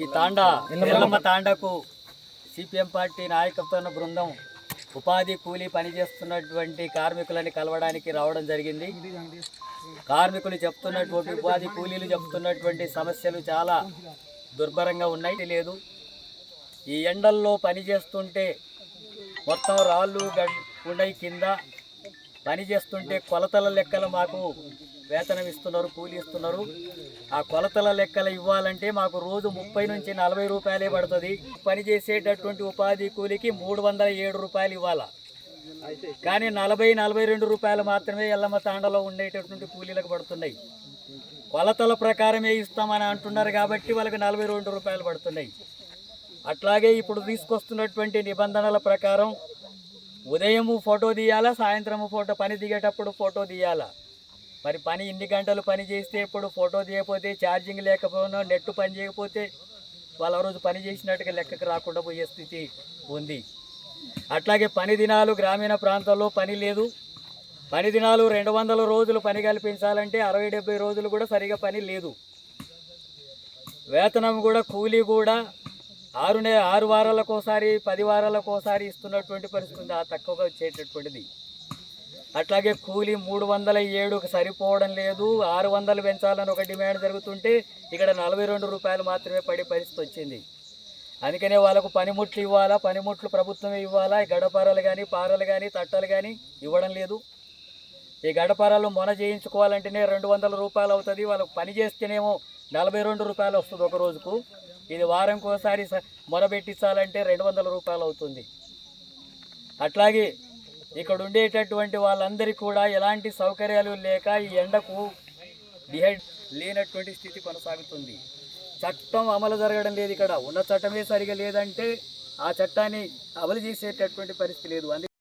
ఈ తాండా Yellamma తాండాకు CPM party నాయకత్వ బృందం ఉపాధి కూలీ పనిచేస్తున్నటువంటి కార్మికులని కలవడానికి రావడం జరిగింది. కార్మికులు చెప్తున్నటువంటి ఉపాధి కూలీలు చెప్తున్నటువంటి సమస్యలు చాలా దుర్భరంగా ఉన్నాయి. లేదు ఈ ఎండల్లో పని చేస్తుంటే మొత్తం రాళ్ళు ఉన్నాయి, కింద పని చేస్తుంటే కొలతల లెక్కలు మాకు వేతనం ఇస్తున్నారు, కూలీ ఇస్తున్నారు. ఆ కొలతల లెక్కలు ఇవ్వాలంటే మాకు రోజు 30 నుంచి 40 రూపాయలే పడుతుంది. పని చేసేటటువంటి ఉపాధి కూలీకి 307 రూపాయలు ఇవ్వాలా, కానీ 40-42 రూపాయలు మాత్రమే ఎల్లమ్మ తాండలో ఉండేటటువంటి కూలీలకు పడుతున్నాయి. కొలతల ప్రకారమే ఇస్తామని అంటున్నారు కాబట్టి వాళ్ళకి 42 రూపాయలు పడుతున్నాయి. అట్లాగే ఇప్పుడు తీసుకొస్తున్నటువంటి నిబంధనల ప్రకారం ఉదయము ఫోటో తీయాలా, సాయంత్రము పని దిగేటప్పుడు ఫోటో తీయాలా. మరి పని ఇన్ని గంటలు పని చేస్తే ఇప్పుడు ఫోటో తీయకపోతే, ఛార్జింగ్ లేకపోయినా, నెట్ పని చేయకపోతే వాళ్ళ రోజు పని చేసినట్టుగా లెక్కకు రాకుండా పోయే స్థితి ఉంది. అట్లాగే పని దినాలు గ్రామీణ ప్రాంతాల్లో పని లేదు. పని దినాలు 200 రోజులు పని కల్పించాలంటే 60-70 రోజులు కూడా సరిగా పని లేదు. వేతనం కూడా కూలీ కూడా 6 వారాలకోసారి 10 వారాలకోసారి ఇస్తున్నటువంటి పరిస్థితి ఉంది, తక్కువగా వచ్చేటటువంటిది. అట్లాగే కూలీ 307కు సరిపోవడం లేదు. 600 పెంచాలని ఒక డిమాండ్ జరుగుతుంటే ఇక్కడ 42 రూపాయలు మాత్రమే పడే పరిస్థితి వచ్చింది. అందుకనే వాళ్ళకు పనిముట్లు ఇవ్వాలా, పనిముట్లు ప్రభుత్వమే ఇవ్వాలా. గడపారాలు కానీ, పారలు కానీ, తట్టలు కానీ ఇవ్వడం లేదు. ఈ గడపారాలు మొన చేయించుకోవాలంటేనే 200 రూపాయలు అవుతుంది. వాళ్ళకు పని చేస్తేనేమో 42 రూపాయలు వస్తుంది ఒక రోజుకు. ఇది వారంకోసారి మొన పెట్టించాలంటే 200 రూపాయలు అవుతుంది. అట్లాగే ఇక్కడ ఉండేటటువంటి వాళ్ళందరికీ కూడా ఎలాంటి సౌకర్యాలు లేక ఈ ఎండకు లేనటువంటి స్థితి కొనసాగుతుంది. చట్టం అమలు జరగడం లేదు. ఇక్కడ ఉన్న చట్టమే సరిగా లేదంటే ఆ చట్టాన్ని అమలు చేసేటటువంటి పరిస్థితి లేదు.